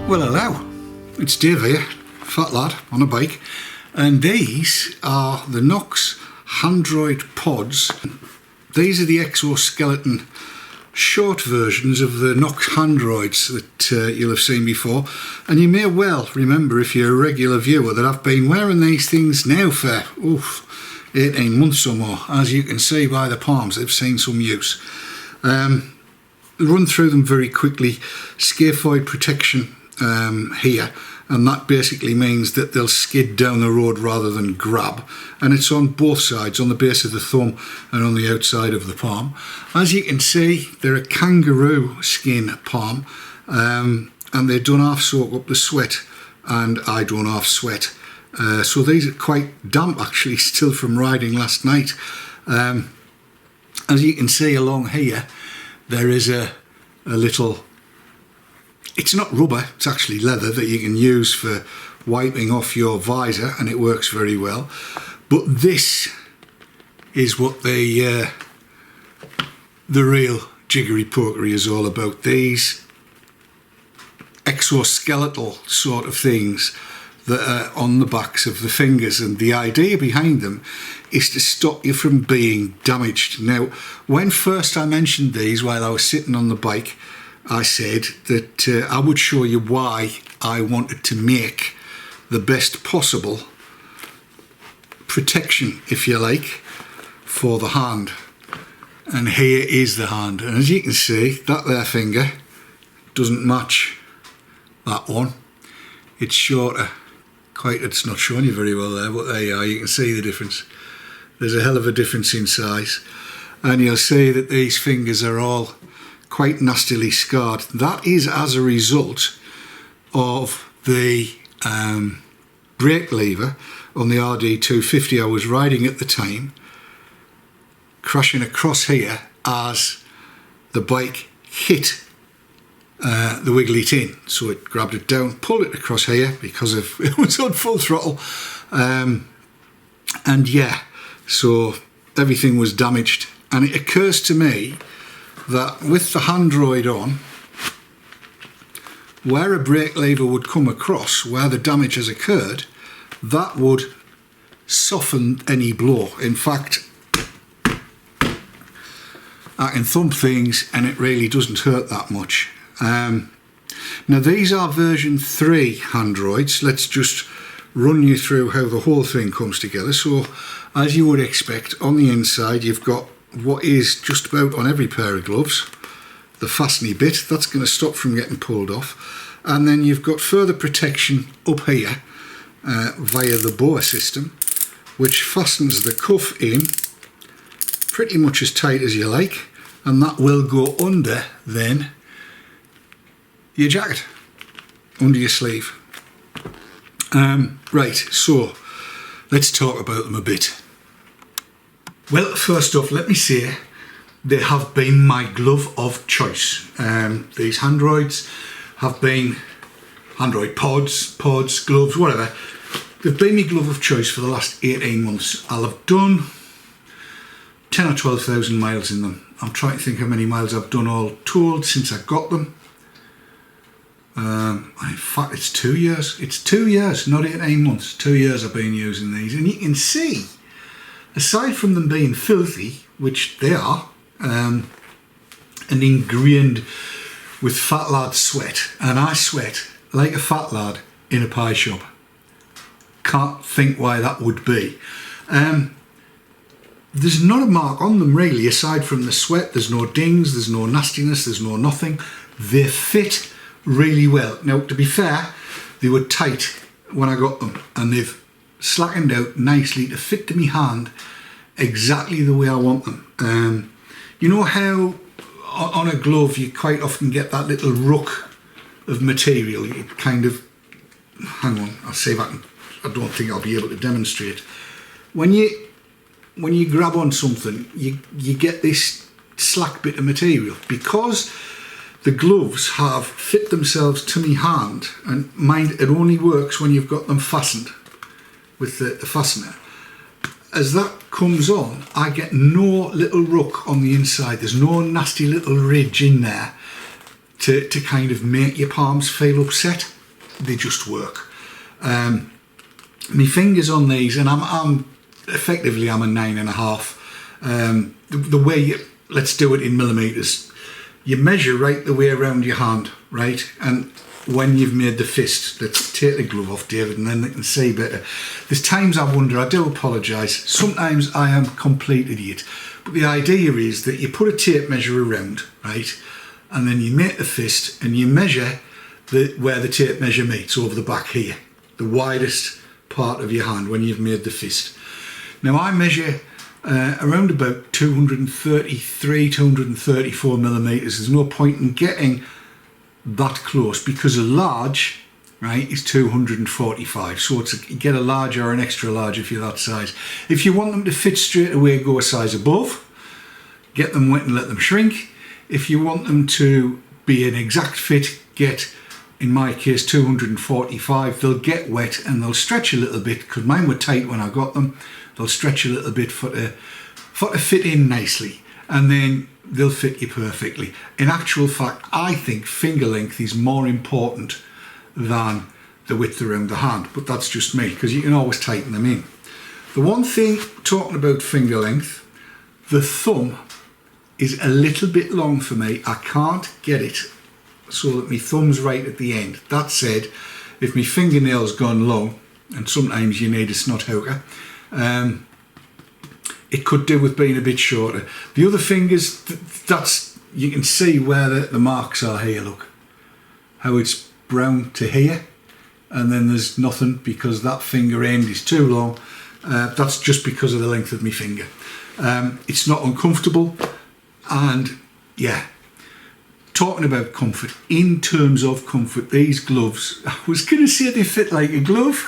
Well, hello, it's Dave here, fat lad on a bike, and these are the Knox Handroid Pods. These are the exoskeleton short versions of the Knox Handroids that you'll have seen before, and you may well remember, if you're a regular viewer, that I've been wearing these things now for 18 months or more. As you can see by the palms, they've seen some use. Run through them very quickly. Scaphoid protection here, and that basically means that they'll skid down the road rather than grab, and it's on both sides, on the base of the thumb and on the outside of the palm. As you can see, they're a kangaroo skin palm, and they don't half soak up the sweat, and I don't half sweat, so these are quite damp actually still from riding last night. As you can see along here, there is a little, it's not rubber, it's actually leather that you can use for wiping off your visor, and it works very well. But this is what the real jiggery pokery is all about. These exoskeletal sort of things that are on the backs of the fingers, and the idea behind them is to stop you from being damaged. Now, when first I mentioned these while I was sitting on the bike, I said that I would show you why I wanted to make the best possible protection, if you like, for the hand. And here is the hand, and as you can see, that there finger doesn't match that one. It's shorter. It's not showing you very well there, but there you are, you can see the difference. There's a hell of a difference in size, and you'll see that these fingers are all quite nastily scarred. That is as a result of the brake lever on the RD250 I was riding at the time crashing across here as the bike hit the wiggly tin, so it grabbed it down, pulled it across here because of it was on full throttle, and yeah, so everything was damaged. And it occurs to me that with the Handroid on, where a brake lever would come across, where the damage has occurred, that would soften any blow. In fact, I can thump things and it really doesn't hurt that much. Now these are version 3 Handroids. Let's just run you through how the whole thing comes together. So, as you would expect, on the inside you've got what is just about on every pair of gloves, the fastening bit that's going to stop from getting pulled off, and then you've got further protection up here via the boa system, which fastens the cuff in pretty much as tight as you like, and that will go under then your jacket, under your sleeve. Right, so let's talk about them a bit. Well, first off, let me say they have been my glove of choice. These Handroids have been Handroid pods, gloves, whatever. They've been my glove of choice for the last 18 months. I'll have done 10 or 12,000 miles in them. I'm trying to think how many miles I've done all told since I got them. In fact, it's 2 years. It's 2 years, not 18 months. 2 years I've been using these, and you can see, aside from them being filthy, which they are, and ingrained with fat lad sweat, and I sweat like a fat lad in a pie shop. Can't think why that would be. There's not a mark on them really, aside from the sweat. There's no dings, there's no nastiness, there's no nothing. They fit really well. Now, to be fair, they were tight when I got them, and they've slackened out nicely to fit to my hand exactly the way I want them. You know how on a glove you quite often get that little ruck of material? You kind of, hang on, I'll see if I can, I don't think I'll be able to demonstrate. When you grab on something, you get this slack bit of material, because the gloves have fit themselves to my hand, and mind, it only works when you've got them fastened with the fastener. As that comes on, I get no little ruck on the inside. There's no nasty little ridge in there to kind of make your palms feel upset. they just work. My fingers on these, and I'm effectively I'm a 9.5. The way let's do it in millimeters. You measure right the way around your hand, right? And when you've made the fist, let's take the glove off, David, and then they can see better. There's times I wonder, I do apologise, sometimes I am a complete idiot. But the idea is that you put a tape measure around, right? And then you make the fist and you measure where the tape measure meets over the back here, the widest part of your hand when you've made the fist. Now I measure around about 233, 234 millimetres. There's no point in getting that close because a large, right, is 245. So you get a large or an extra large if you're that size. If you want them to fit straight away, go a size above. Get them wet and let them shrink. If you want them to be an exact fit, get, in my case, 245. They'll get wet and they'll stretch a little bit because mine were tight when I got them. They'll stretch a little bit for to fit in nicely, and then they'll fit you perfectly. In actual fact, I think finger length is more important than the width around the hand, but that's just me because you can always tighten them in. The one thing, talking about finger length, the thumb is a little bit long for me. I can't get it so that my thumb's right at the end. That said, if my fingernail's gone long, and sometimes you need a snot hooker, it could do with being a bit shorter. The other fingers, that's, you can see where the marks are here, look. How it's brown to here, and then there's nothing because that finger end is too long. That's just because of the length of my finger. It's not uncomfortable, and yeah, talking about comfort, in terms of comfort, these gloves, I was going to say they fit like a glove,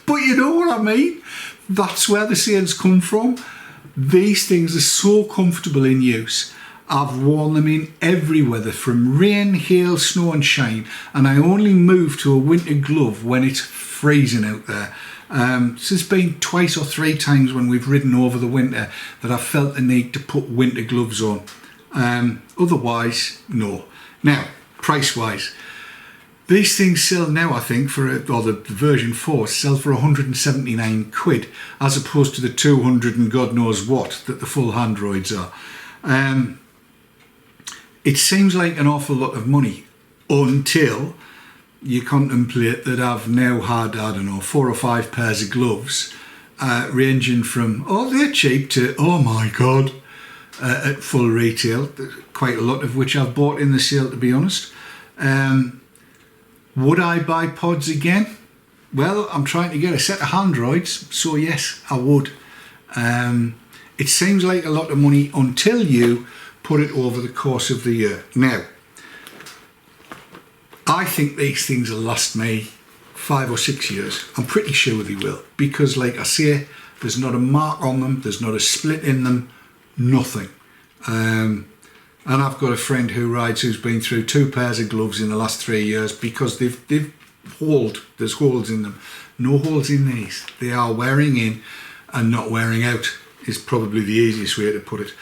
but you know what I mean? That's where the sayings come from. These things are so comfortable in use. I've worn them in every weather, from rain, hail, snow and shine, and I only move to a winter glove when it's freezing out there. So it's been twice or three times when we've ridden over the winter that I've felt the need to put winter gloves on. Otherwise, no. Now, price-wise, these things sell now, I think, or the version 4 sell for 179 quid, as opposed to the 200 and God knows what that the full Handroids are. It seems like an awful lot of money until you contemplate that I've now had, I don't know, 4 or 5 pairs of gloves, ranging from, oh, they're cheap, to, oh my God, at full retail, quite a lot of which I've bought in the sale, to be honest. Would I buy pods again? Well, I'm trying to get a set of Handroids, so yes, I would. It seems like a lot of money until you put it over the course of the year. Now, I think these things will last me 5 or 6 years. I'm pretty sure they will, because like I say, there's not a mark on them, there's not a split in them, nothing. And I've got a friend who rides who's been through 2 pairs of gloves in the last 3 years because there's holes in them. No holes in these. They are wearing in and not wearing out is probably the easiest way to put it.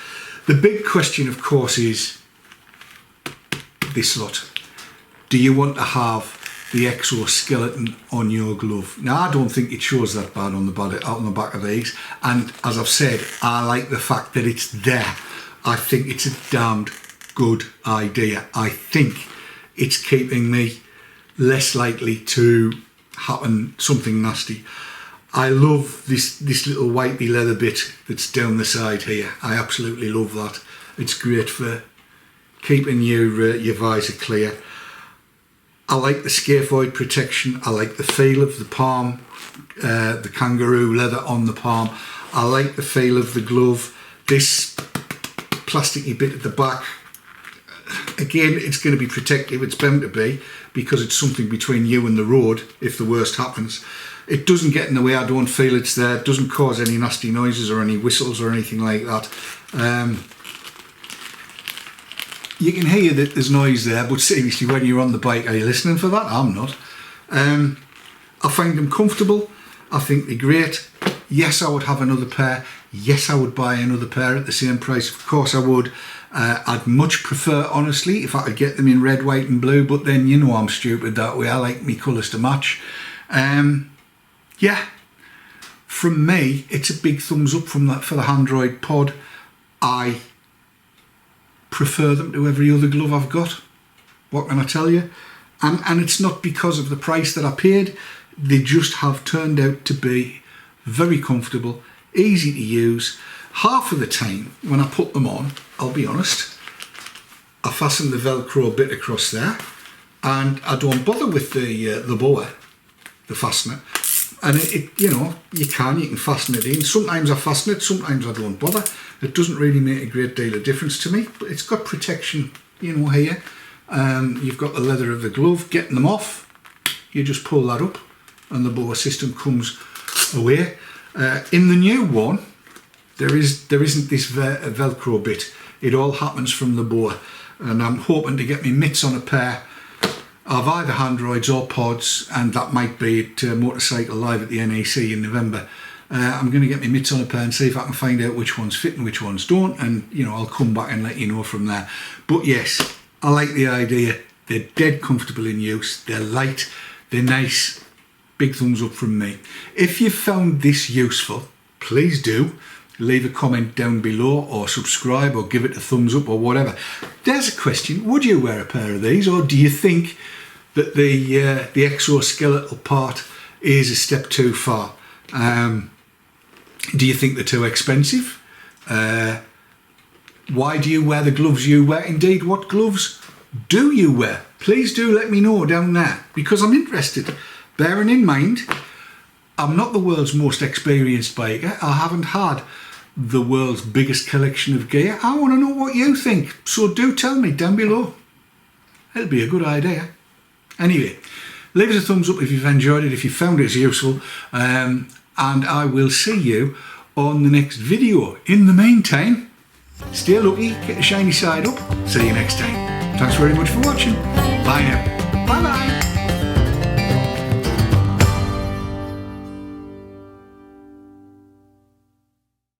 The big question, of course, is this lot. Do you want to have the exoskeleton on your glove? Now, I don't think it shows that bad on the back of these. And as I've said, I like the fact that it's there. I think it's a damned good idea. I think it's keeping me less likely to happen something nasty. I love this little whitey leather bit that's down the side here. I absolutely love that. It's great for keeping your visor clear. I like the scaphoid protection. I like the feel of the palm, the kangaroo leather on the palm. I like the feel of the glove. This plasticky bit at the back, again, it's going to be protective. It's bound to be, because it's something between you and the road if the worst happens. It doesn't get in the way. I don't feel it's there. It doesn't cause any nasty noises or any whistles or anything like that. You can hear that there's noise there, but seriously, when you're on the bike, are you listening for that? I'm not. I find them comfortable. I think they're great. Yes, I would have another pair. Yes, I would buy another pair at the same price. Of course I would. I'd much prefer, honestly, if I could get them in red, white and blue, but then you know I'm stupid that way. I like me colours to match. Yeah, from me, it's a big thumbs up from that for the Handroid Pod. I prefer them to every other glove I've got. What can I tell you? And it's not because of the price that I paid. They just have turned out to be very comfortable, easy to use. Half of the time when I put them on, I'll be honest, I fasten the Velcro bit across there and I don't bother with the boa, the fastener. And you know, you can fasten it in. Sometimes I fasten it, sometimes I don't bother. It doesn't really make a great deal of difference to me, but it's got protection, you know, here. You've got the leather of the glove. Getting them off, you just pull that up and the boa system comes away. In the new one, there isn't this Velcro bit. It all happens from the boa, and I'm hoping to get me mitts on a pair of either Handroids or Pods, and that might be at Motorcycle Live at the NEC in November. I'm going to get my mitts on a pair and see if I can find out which ones fit and which ones don't, and you know, I'll come back and let you know from there. But yes, I like the idea. They're dead comfortable in use, they're light, they're nice. Big thumbs up from me. If you found this useful, please do leave a comment down below, or subscribe, or give it a thumbs up, or whatever. There's a question: would you wear a pair of these, or do you think that the exoskeletal part is a step too far? Do you think they're too expensive? Why do you wear the gloves you wear? Indeed, what gloves do you wear? Please do let me know down there, because I'm interested. Bearing in mind, I'm not the world's most experienced biker. I haven't had the world's biggest collection of gear. I want to know what you think, so do tell me down below. It'll be a good idea. Anyway, leave us a thumbs up if you've enjoyed it, if you found it useful, and I will see you on the next video. In the meantime, stay lucky, get the shiny side up. See you next time. Thanks very much for watching.